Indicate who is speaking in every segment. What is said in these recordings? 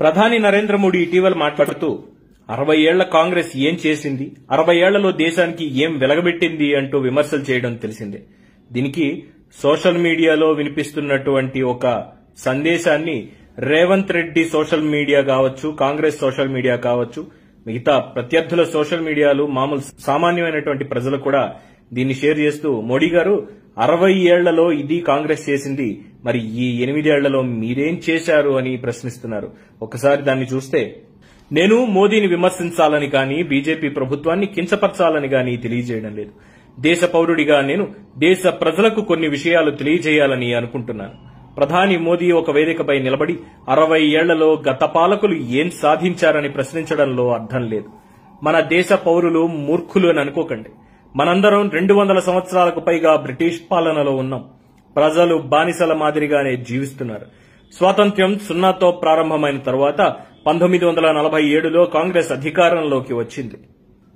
Speaker 1: ప్రధాని నరేంద్ర మోడీ ఇటీవల మాట్లాడుతూ 60 ఏళ్ల కాంగ్రెస్ ఏం చేసింది, 60 ఏళ్లలో దేశానికి ఏం వెలగబెట్టింది అంటూ విమర్శలు చేయడం తెలిసిందే. దీనికి సోషల్ మీడియాలో వినిపిస్తున్నటువంటి ఒక సందేశాన్ని రేవంత్ రెడ్డి సోషల్ మీడియా కావచ్చు, కాంగ్రెస్ సోషల్ మీడియా కావచ్చు, మిగతా ప్రత్యర్థుల సోషల్ మీడియాలు, మామూలు సామాన్యమైనటువంటి ప్రజలు కూడా దీన్ని షేర్ చేస్తూ మోడీ గారు 60 ఏళ్లలో ఇది కాంగ్రెస్ చేసింది, మరి ఈ 8 ఏళ్లలో మీరేం చేశారు అని ప్రశ్నిస్తున్నారు. ఒకసారి దాన్ని చూస్తే, నేను మోదీని విమర్శించాలని గాని బీజేపీ ప్రభుత్వాన్ని కించపరచాలని గాని తెలియజేయడం లేదు. దేశ పౌరుడిగా నేను దేశ ప్రజలకు కొన్ని విషయాలు తెలియజేయాలని అనుకుంటున్నాను. ప్రధాని మోదీ ఒక వేదికపై నిలబడి 60 ఏళ్లలో గత పాలకులు ఏం సాధించారని ప్రశ్నించడంలో అర్థం లేదు. మన దేశ పౌరులు మూర్ఖులు అని అనుకోకండి. మనందరం 200 సంవత్సరాలకు పైగా బ్రిటిష్ పాలనలో ఉన్నాం. ప్రజలు బానిసల మాదిరిగానే జీవిస్తున్నారు. స్వాతంత్ర్యం 0తో ప్రారంభమైన తర్వాత 1947లో కాంగ్రెస్ అధికారంలోకి వచ్చింది.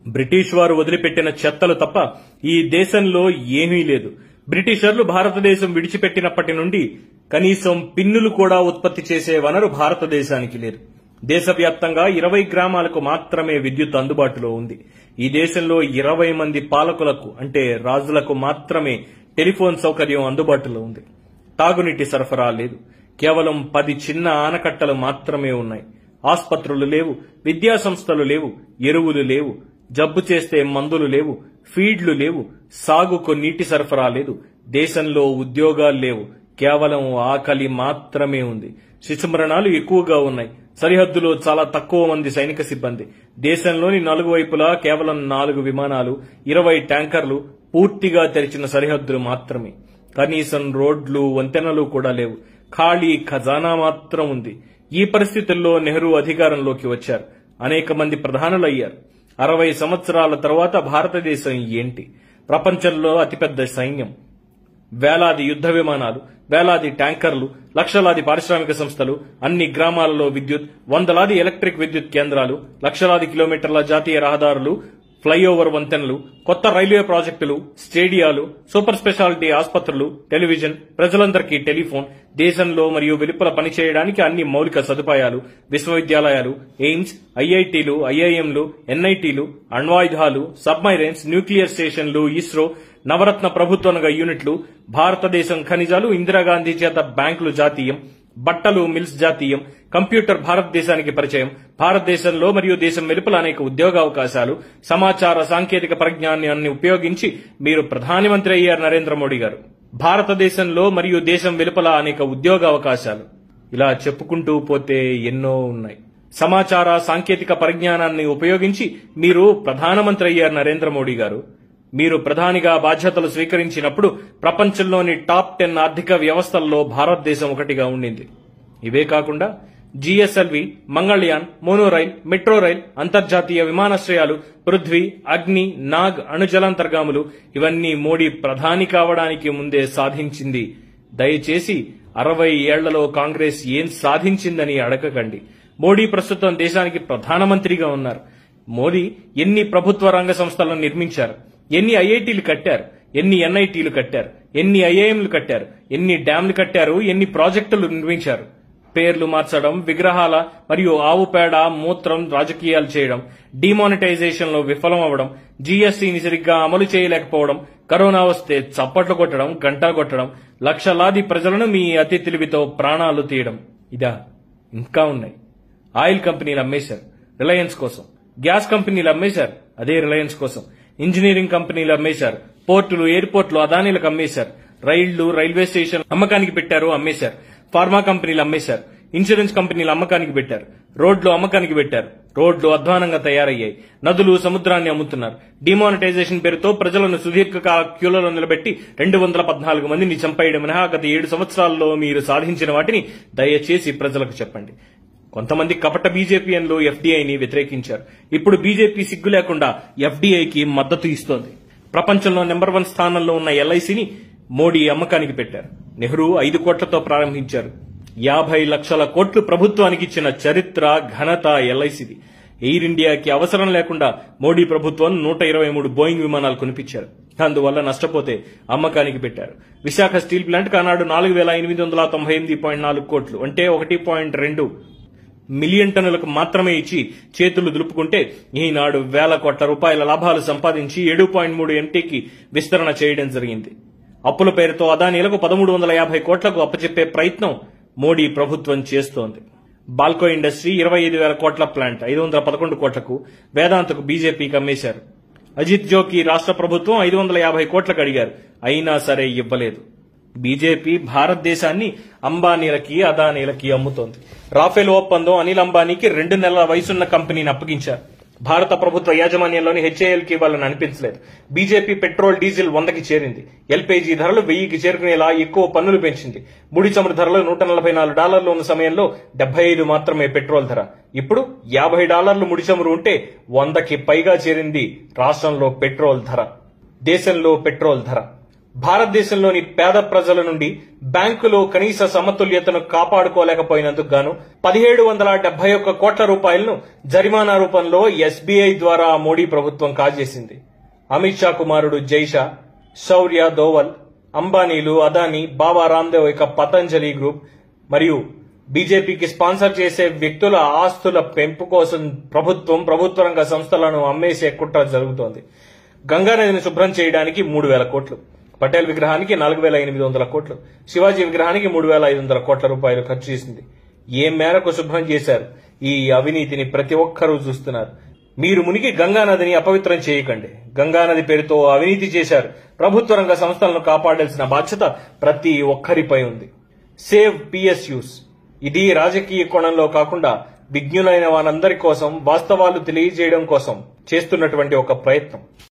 Speaker 1: బ్రిటిష్ వారు వదిలిపెట్టిన చెత్తలు తప్ప ఈ దేశంలో ఏమీ లేదు. బ్రిటిషర్లు భారతదేశం విడిచిపెట్టినప్పటి నుండి కనీసం పిన్నులు కూడా ఉత్పత్తి చేసే వనరు భారతదేశానికి లేదు. దేశవ్యాప్తంగా 20 గ్రామాలకు మాత్రమే విద్యుత్ అందుబాటులో ఉంది. ఈ దేశంలో 20 మంది పాలకులకు అంటే రాజులకు మాత్రమే టెలిఫోన్ సౌకర్యం అందుబాటులో ఉంది. తాగునీటి సరఫరా లేదు. కేవలం 10 చిన్న ఆనకట్టలు మాత్రమే ఉన్నాయి. ఆస్పత్రులు లేవు, విద్యా సంస్థలు లేవు, ఎరువులు లేవు, జబ్బు చేస్తే మందులు లేవు, ఫీడ్లు లేవు, సాగుకు నీటి సరఫరా లేదు. దేశంలో ఉద్యోగాలు లేవు. కేవలం ఆకలి మాత్రమే ఉంది. శిశుమరణాలు ఎక్కువగా ఉన్నాయి. సరిహద్దులో చాలా తక్కువ మంది సైనిక సిబ్బంది. దేశంలోని 4 వైపులా కేవలం 4 విమానాలు, 20 ట్యాంకర్లు, పూర్తిగా తెరిచిన సరిహద్దులు మాత్రమే. కనీసం రోడ్లు, వంతెనలు కూడా లేవు. ఖాళీ ఖజానా మాత్రం ఉంది. ఈ పరిస్థితుల్లో నెహ్రూ అధికారంలోకి వచ్చారు. అనేక మంది ప్రధానులయ్యారు. 60 సంవత్సరాల తర్వాత భారతదేశం ఏంటి? ప్రపంచంలో అతిపెద్ద సైన్యం, వేలాది యుద్ధ విమానాలు, వేలాది ట్యాంకర్లు, లక్షలాది పారిశ్రామిక సంస్థలు, అన్ని గ్రామాలలో విద్యుత్, వందలాది ఎలక్ట్రిక్ విద్యుత్ కేంద్రాలు, లక్షలాది కిలోమీటర్ల జాతీయ రహదారులు, ఫ్లైఓవర్ వంతెనలు, కొత్త రైల్వే ప్రాజెక్టులు, స్టేడియాలు, సూపర్ స్పెషాలిటీ ఆసుపత్రులు, టెలివిజన్, ప్రజలందరికీ టెలిఫోన్, దేశంలో మరియు వెలుపల పనిచేయడానికి అన్ని మౌలిక సదుపాయాలు, విశ్వవిద్యాలయాలు, ఎయిమ్స్, ఐఐటీలు, ఐఐఎంలు, ఎన్ఐటీలు, అణ్వాయుధాలు, సబ్మైరైన్స్, న్యూక్లియర్ స్టేషన్లు, ఇస్రో, నవరత్న ప్రభుత్వ యూనిట్లు, భారతదేశం ఖనిజాలు, ఇందిరాగాంధీ చేత బ్యాంకులు జాతీయం, బట్టలు మిల్స్ జాతీయం, కంప్యూటర్ భారతదేశానికి పరిచయం, భారతదేశంలో మరియు దేశం వెలుపల అనేక ఉద్యోగావకాశాలు, సమాచార సాంకేతిక పరిజ్ఞానాన్ని ఉపయోగించి మీరు ప్రధానమంత్రి అయ్యారు నరేంద్ర మోడీ గారు. భారతదేశంలో మరియు దేశం వెలుపల అనేక ఉద్యోగావకాశాలు, ఇలా చెప్పుకుంటూ పోతే ఎన్నో ఉన్నాయి. సమాచార సాంకేతిక పరిజ్ఞానాన్ని ఉపయోగించి మీరు ప్రధానమంత్రి అయ్యారు నరేంద్ర మోడీ గారు. మీరు ప్రధానిగా బాధ్యతలు స్వీకరించినప్పుడు ప్రపంచంలోని టాప్ 10 ఆర్థిక వ్యవస్థల్లో భారతదేశం ఒకటిగా ఉండింది. ఇవే కాకుండా GSLV, Mangalyaan, monorail, metro rail, అంతర్జాతీయ విమానాశ్రయాలు, పృథ్వీ, అగ్ని, నాగ్ అణుజలాంతర్గాములు ఇవన్నీ మోడీ ప్రధాని కావడానికి ముందే సాధించింది. దయచేసి 60 ఏళ్లలో కాంగ్రెస్ ఏం సాధించిందని అడగకండి. మోడీ ప్రస్తుతం దేశానికి ప్రధానమంత్రిగా ఉన్నారు. మోదీ ఎన్ని ప్రభుత్వ రంగ సంస్థలను నిర్మించారు, ఎన్ని ఐఐటీలు కట్టారు, ఎన్ని ఎన్ఐటీలు కట్టారు, ఎన్ని ఐఐఎంలు కట్టారు, ఎన్ని డ్యాంలు కట్టారు, ఎన్ని ప్రాజెక్టులు నిర్మించారు. పేర్లు మార్చడం, విగ్రహాల మరియు ఆవు పేడ, మూత్రం రాజకీయాలు చేయడం, డిమానిటైజేషన్ లో విఫలం అవ్వడం, జీఎస్టీని సరిగ్గా అమలు చేయలేకపోవడం, కరోనా వస్తే చప్పట్లు కొట్టడం, గంటా కొట్టడం, లక్షలాది ప్రజలను మీ అతి తెలివితో ప్రాణాలు తీయడం, ఇదా? ఇంకా ఉన్నాయి. ఆయిల్ కంపెనీలు అమ్మేశారు రిలయన్స్ కోసం, గ్యాస్ కంపెనీలు అమ్మేశారు అదే రిలయన్స్ కోసం, ఇంజనీరింగ్ కంపెనీలు అమ్మేశారు, పోర్టులు, ఎయిర్పోర్టులు అదానీలకు అమ్మేశారు, రైళ్లు, రైల్వే స్టేషన్ అమ్మకానికి పెట్టారు, అమ్మేశారు, ఫార్మా కంపెనీలు అమ్మేశారు, ఇన్సూరెన్స్ కంపెనీలు అమ్మకానికి పెట్టారు, రోడ్లు అమ్మకానికి పెట్టారు, రోడ్లు అధ్వానంగా తయారయ్యాయి, నదులు, సముద్రాన్ని అమ్ముతున్నారు. డిమానిటైజేషన్ పేరుతో ప్రజలను సుదీర్ఘకాల క్యూలలో నిలబెట్టి 214 మందిని చంపేయడం మినహా గత 7 సంవత్సరాల్లో మీరు సాధించిన వాటిని దయచేసి ప్రజలకు చెప్పండి. కొంతమంది కపట బీజేపీఎన్లు ఎఫ్డీఐని వ్యతిరేకించారు. ఇప్పుడు బీజేపీ సిగ్గు లేకుండా ఎఫ్డీఐకి మద్దతు ఇస్తోంది. ప్రపంచంలో నెంబర్ 1 స్థానంలో ఉన్న ఎల్ఐసిని మోడీ అమ్మకానికి పెట్టారు. నెహ్రూ 5 కోట్లతో ప్రారంభించారు. 50 లక్షల కోట్లు ప్రభుత్వానికి ఇచ్చిన చరిత్ర, ఘనత ఎల్ఐసిది. ఎయిర్ ఇండియాకి అవసరం లేకుండా మోడీ ప్రభుత్వం 123 బోయింగ్ విమానాలు కొనిపించారు. అందువల్ల నష్టపోతే అమ్మకానికి పెట్టారు. విశాఖ స్టీల్ ప్లాంట్ ఆనాడు 4,898.4 కోట్లు అంటే 1.2 మిలియన్ టన్నులకు మాత్రమే ఇచ్చి చేతులు దులుపుకుంటే ఈనాడు వేల కోట్ల రూపాయల లాభాలు సంపాదించి 7.3 MTకి విస్తరణ చేయడం జరిగింది. అప్పుల పేరుతో అదానీలకు 1350 కోట్లకు అప్పచెప్పే ప్రయత్నం మోడీ ప్రభుత్వం చేస్తోంది. బాల్కో ఇండస్ట్రీ 25,000 కోట్ల ప్లాంట్ 511 కోట్లకు వేదాంతకు బీజేపీకి అమ్మేశారు. అజిత్ జోకి రాష్ట్ర ప్రభుత్వం 550 కోట్లకు అడిగారు, అయినా సరే ఇవ్వలేదు. బీజేపీ భారతదేశాన్ని అంబానీలకి అదానీలకి అమ్ముతోంది. రాఫెల్ ఒప్పందం అనిల్ అంబానీకి 2 నెలల వయసున్న కంపెనీని అప్పగించారు. భారత ప్రభుత్వ యాజమాన్యంలోని హెచ్ఏఎల్కి ఇవ్వాలని అనిపించలేదు. బీజేపీ పెట్రోల్ డీజిల్ 100కి చేరింది. ఎల్పీజీ ధరలు 1000కి చేరుకునేలా ఎక్కువ పన్నులు పెంచింది. ముడి చమురు ధరలు $144 ఉన్న సమయంలో 75 మాత్రమే పెట్రోల్ ధర. ఇప్పుడు $50 ముడి చమురు ఉంటే 100కి పైగా చేరింది రాష్ట్రంలో పెట్రోల్ ధర. దేశంలో పెట్రోల్ ధర భారతదేశంలోని పేద ప్రజల నుండి బ్యాంకులో కనీస సమతుల్యతను కాపాడుకోలేకపోయినందుకు గాను 1771 కోట్ల రూపాయలను జరిమానా రూపంలో ఎస్బీఐ ద్వారా మోడీ ప్రభుత్వం కాజేసింది. అమిత్ షా కుమారుడు జైషా, శౌర్య దోవల్, అంబానీలు, అదానీ, బాబా రామ్దేవ్ యొక్క పతంజలి గ్రూప్ మరియు బీజేపీకి స్పాన్సర్ చేసే వ్యక్తుల ఆస్తుల పెంపు కోసం ప్రభుత్వ రంగ సంస్థలను అమ్మేసే కుట్ర జరుగుతోంది. గంగానదిని శుభ్రం చేయడానికి 3,000 కోట్లు, పటేల్ విగ్రహానికి 4,800 కోట్లు, శివాజీ విగ్రహానికి 3,500 కోట్ల రూపాయలు ఖర్చు చేసింది. ఏ మేరకు శుభ్రం చేశారు? ఈ అవినీతిని ప్రతి ఒక్కరూ చూస్తున్నారు. మీరు మునిగి గంగానదిని అపవిత్రం చేయకండి. గంగానది పేరుతో అవినీతి చేశారు. ప్రభుత్వ రంగ సంస్థలను కాపాడాల్సిన బాధ్యత ప్రతి ఒక్కరిపై ఉంది. Save PSUs. ఇది రాజకీయ కోణంలో కాకుండా విజ్ఞులైన వారందరి కోసం వాస్తవాలు తెలియజేయడం కోసం చేస్తున్నటువంటి ఒక ప్రయత్నం.